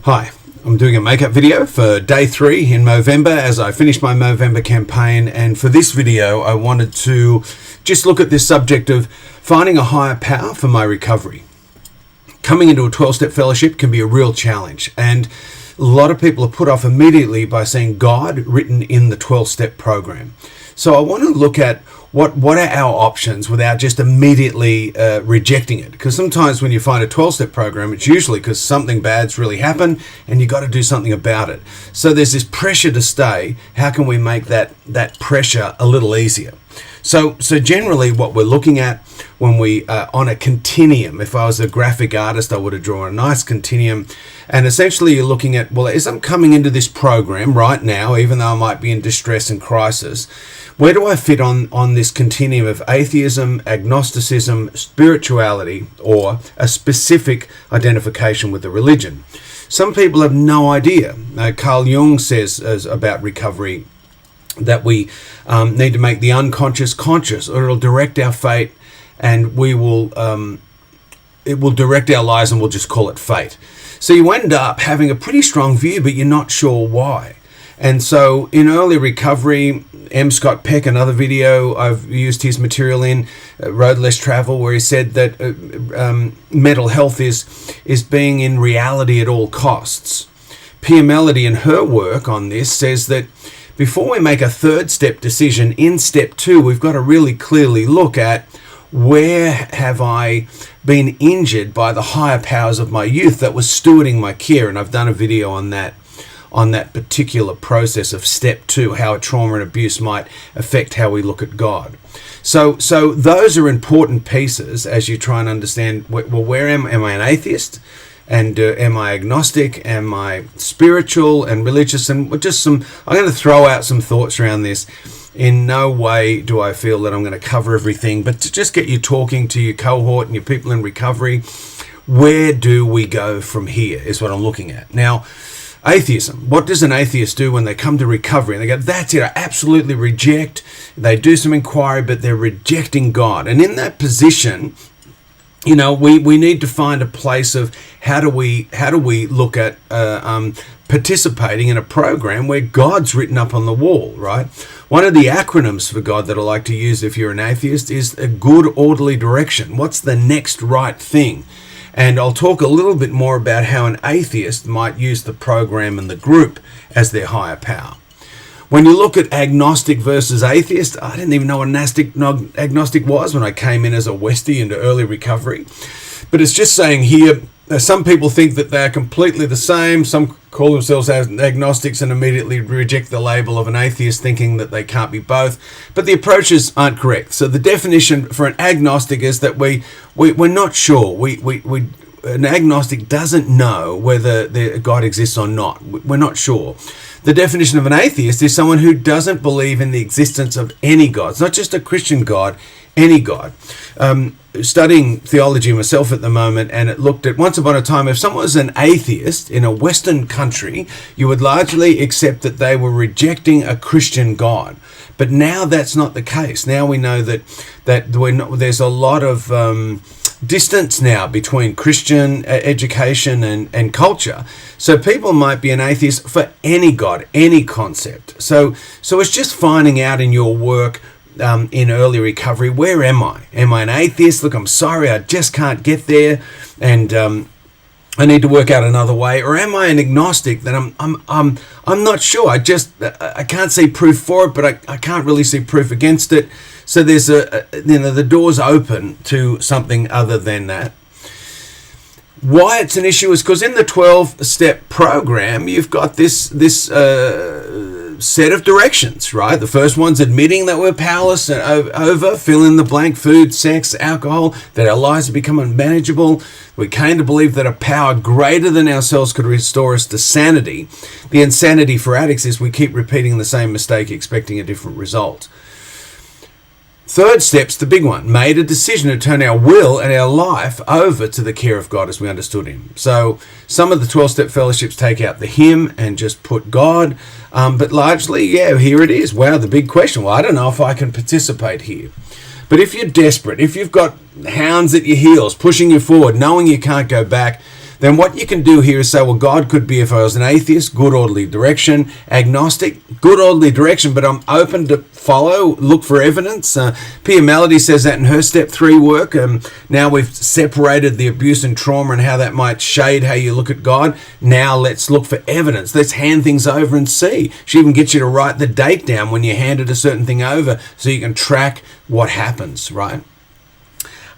Hi, I'm doing a makeup video for day 3 in MOvember as I finish my MOvember campaign, and for this video I wanted to just look at this subject of finding a higher power for my recovery. Coming into a 12-step fellowship can be a real challenge, and a lot of people are put off immediately by seeing God written in the 12-step program. So I want to look at what are our options without just immediately rejecting it. Because sometimes when you find a 12-step program, it's usually because something bad's really happened and you've got to do something about it. So there's this pressure to stay. How can we make that pressure a little easier? So generally what we're looking at when we on a continuum, if I was a graphic artist, I would have drawn a nice continuum. And essentially you're looking at, well, as I'm coming into this program right now, even though I might be in distress and crisis, where do I fit on this continuum of atheism, agnosticism, spirituality, or a specific identification with a religion? Some people have no idea. Carl Jung says about recovery that we need to make the unconscious conscious, or it'll direct our fate, and it will direct our lives, and we'll just call it fate. So you end up having a pretty strong view, but you're not sure why. And so in early recovery, M. Scott Peck, another video I've used his material in, Road Less Travel, where he said that mental health is being in reality at all costs. Pia Melody, in her work on this, says that before we make a third step decision, in step 2, we've got to really clearly look at where have I been injured by the higher powers of my youth that was stewarding my care. And I've done a video on that particular process of step 2, how a trauma and abuse might affect how we look at God. So those are important pieces as you try and understand, well, where am I an atheist? And am I agnostic? Am I spiritual and religious? And just I'm going to throw out some thoughts around this. In no way do I feel that I'm going to cover everything, but to just get you talking to your cohort and your people in recovery, where do we go from here is what I'm looking at. Now, atheism. What does an atheist do when they come to recovery? And they go, that's it, I absolutely reject. They do some inquiry, but they're rejecting God. And in that position, we need to find a place of how do we look at participating in a program where God's written up on the wall, right? One of the acronyms for God that I like to use if you're an atheist is a good orderly direction. What's the next right thing? And I'll talk a little bit more about how an atheist might use the program and the group as their higher power. When you look at agnostic versus atheist, I didn't even know what an agnostic was when I came in as a Westie into early recovery. But it's just saying here, some people think that they're completely the same. Some call themselves agnostics and immediately reject the label of an atheist, thinking that they can't be both. But the approaches aren't correct. So the definition for an agnostic is that we're not sure. An agnostic doesn't know whether God exists or not. We're not sure. The definition of an atheist is someone who doesn't believe in the existence of any God. It's not just a Christian God, any God. Studying theology myself at the moment, and it looked at, once upon a time, if someone was an atheist in a Western country, you would largely accept that they were rejecting a Christian God. But now that's not the case. Now we know that there's a lot of distance now between Christian education and culture. So people might be an atheist for any God, any concept. So it's just finding out in your work in early recovery, where am I? Am I an atheist? Look, I'm sorry, I just can't get there, and I need to work out another way. Or am I an agnostic that I'm not sure? I can't see proof for it, but I can't really see proof against it. So there's the door's open to something other than that. Why it's an issue is because in the 12-step program, you've got this set of directions, right? The first one's admitting that we're powerless over fill in the blank, food, sex, alcohol, that our lives have become unmanageable. We came to believe that a power greater than ourselves could restore us to sanity. The insanity for addicts is we keep repeating the same mistake, expecting a different result. Third step's the big one. Made a decision to turn our will and our life over to the care of God as we understood him. So some of the 12-step fellowships take out the him and just put God. But largely, here it is. Wow, the big question. Well, I don't know if I can participate here. But if you're desperate, if you've got hounds at your heels, pushing you forward, knowing you can't go back, then what you can do here is say, well, God could be, if I was an atheist, good orderly direction. Agnostic, good orderly direction, but I'm open to follow, look for evidence. Pia Melody says that in her step 3 work. Now we've separated the abuse and trauma and how that might shade how you look at God. Now let's look for evidence. Let's hand things over and see. She even gets you to write the date down when you handed a certain thing over so you can track what happens, right?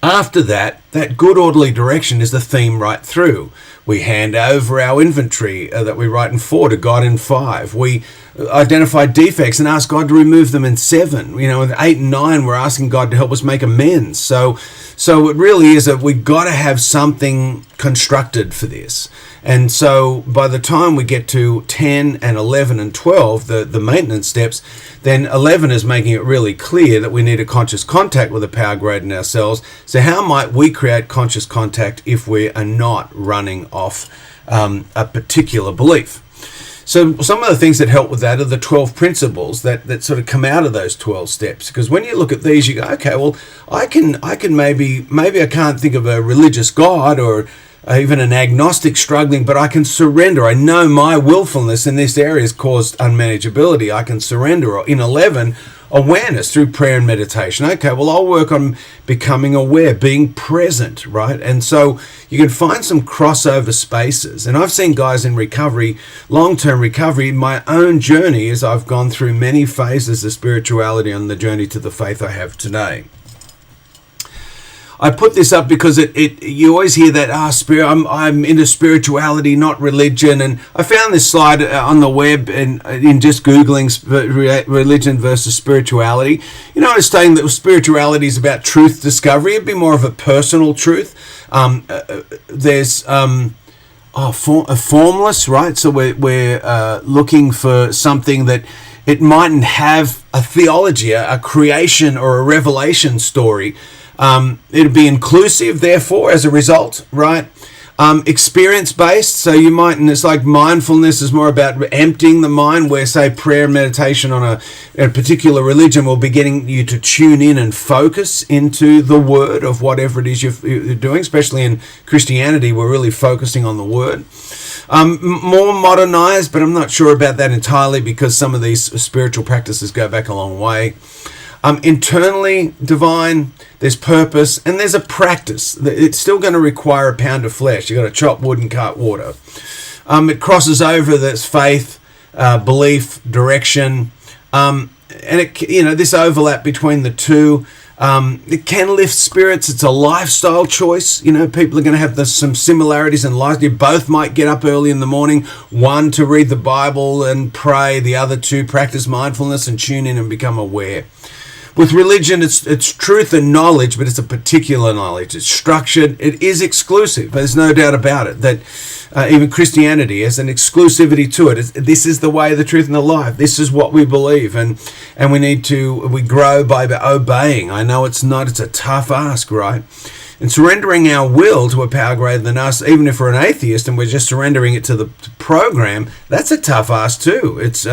After that, that good orderly direction is the theme right through. We hand over our inventory that we write in 4 to God in 5. We identify defects and ask God to remove them in 7. In 8 and 9, we're asking God to help us make amends. So it really is that we've got to have something constructed for this. And so by the time we get to 10 and 11 and 12, the maintenance steps, then 11 is making it really clear that we need a conscious contact with a power greater than ourselves. So how might we create conscious contact if we are not running off a particular belief? So some of the things that help with that are the 12 principles that sort of come out of those 12 steps. Because when you look at these, you go, okay, well, I can maybe I can't think of a religious God or even an agnostic struggling, but I can surrender. I know my willfulness in this area has caused unmanageability. I can surrender. Or in 11, awareness through prayer and meditation. Okay, well, I'll work on becoming aware, being present, right? And so you can find some crossover spaces. And I've seen guys in recovery, long-term recovery, my own journey as I've gone through many phases of spirituality on the journey to the faith I have today. I put this up because you always hear that I'm into spirituality, not religion, and I found this slide on the web and in just googling religion versus spirituality. It's saying that spirituality is about truth discovery. It'd be more of a personal truth. There's a formless, right? So we're looking for something that it mightn't have a theology, a creation or a revelation story. It'd be inclusive, therefore, as a result, right? Experience-based, so you might, and it's like mindfulness is more about emptying the mind, where, say, prayer and meditation on a particular religion will be getting you to tune in and focus into the word of whatever it is you're doing, especially in Christianity, we're really focusing on the word. More modernized, but I'm not sure about that entirely because some of these spiritual practices go back a long way. Internally divine, there's purpose, and there's a practice. It's still going to require a pound of flesh. You've got to chop wood and cart water. It crosses over, that's faith, belief, direction, and this overlap between the two. It can lift spirits. It's a lifestyle choice. People are going to have some similarities in life. You both might get up early in the morning, one to read the Bible and pray, the other to practice mindfulness and tune in and become aware. With religion, it's truth and knowledge, but it's a particular knowledge. It's structured. It is exclusive. There's no doubt about it that even Christianity has an exclusivity to it. This is the way, the truth, and the life. This is what we believe, and we grow by obeying. I know it's a tough ask, right? And surrendering our will to a power greater than us, even if we're an atheist and we're just surrendering it to the program, that's a tough ask too. It's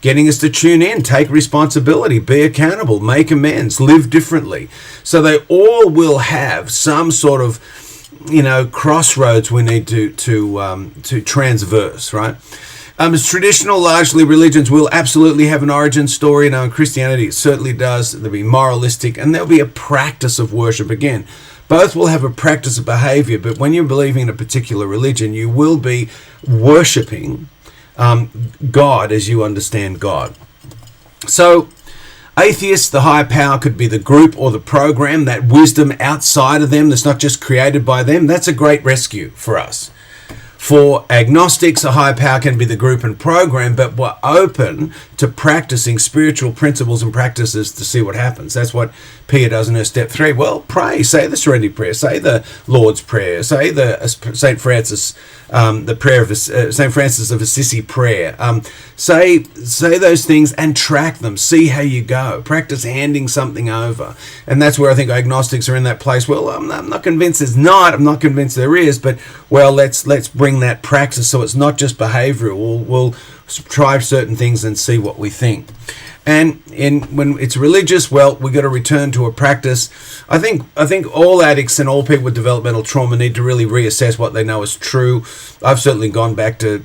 getting us to tune in, take responsibility, be accountable, make amends, live differently. So they all will have some sort of, crossroads we need to transverse, right? As traditional, largely religions will absolutely have an origin story. In Christianity, it certainly does. There'll be moralistic, and there'll be a practice of worship again. Both will have a practice of behavior, but when you're believing in a particular religion, you will be worshipping God as you understand God. So, atheists, the higher power could be the group or the program, that wisdom outside of them that's not just created by them. That's a great rescue for us. For agnostics, a higher power can be the group and program, but we're open to practicing spiritual principles and practices to see what happens. That's what Pia does in her step 3. Well, pray, say the Serenity Prayer, say the Lord's Prayer, say the St. Francis, the prayer of St. Francis of Assisi prayer. Say those things and track them. See how you go. Practice handing something over, and that's where I think agnostics are in that place. Well, I'm not convinced there's not. I'm not convinced there is, but well, let's bring bring that practice so it's not just behavioral. We'll try certain things and see what we think. And when it's religious, well, we've got to return to a practice. I think all addicts and all people with developmental trauma need to really reassess what they know is true. I've certainly gone back to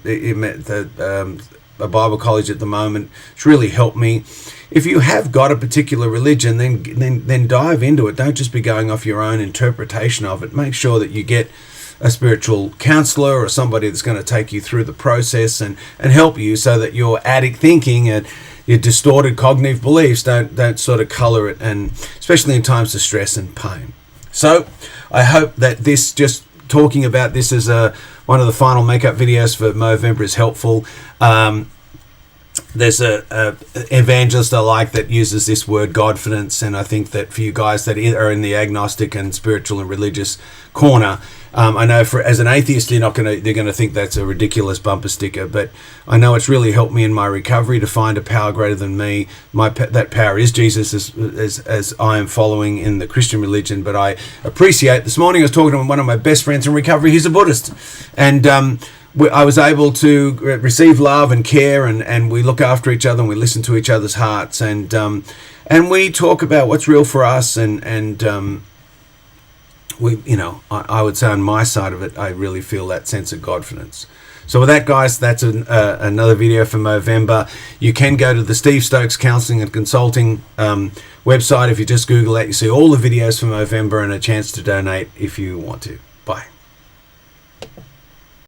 a Bible college at the moment. It's really helped me. If you have got a particular religion, then dive into it. Don't just be going off your own interpretation of it. Make sure that you get a spiritual counselor or somebody that's going to take you through the process and help you so that your addict thinking and your distorted cognitive beliefs don't sort of color it, and especially in times of stress and pain. So I hope that this, just talking about this as one of the final makeup videos for MOvember, is helpful. There's a evangelist I like that uses this word Godfidence, and I think that for you guys that are in the agnostic and spiritual and religious corner, I know as an atheist they're going to think that's a ridiculous bumper sticker, but I know it's really helped me in my recovery to find a power greater than me. That power is Jesus, as I am following in the Christian religion. But I appreciate, this morning I was talking to one of my best friends in recovery. He's a Buddhist, and I was able to receive love and care, and we look after each other and we listen to each other's hearts, and we talk about what's real for us, and we, I would say on my side of it, I really feel that sense of Godfidence. So with that, guys, that's another video for MOvember. You can go to the Steve Stokes Counseling and Consulting website. If you just Google that, you see all the videos for MOvember and a chance to donate if you want to. Bye.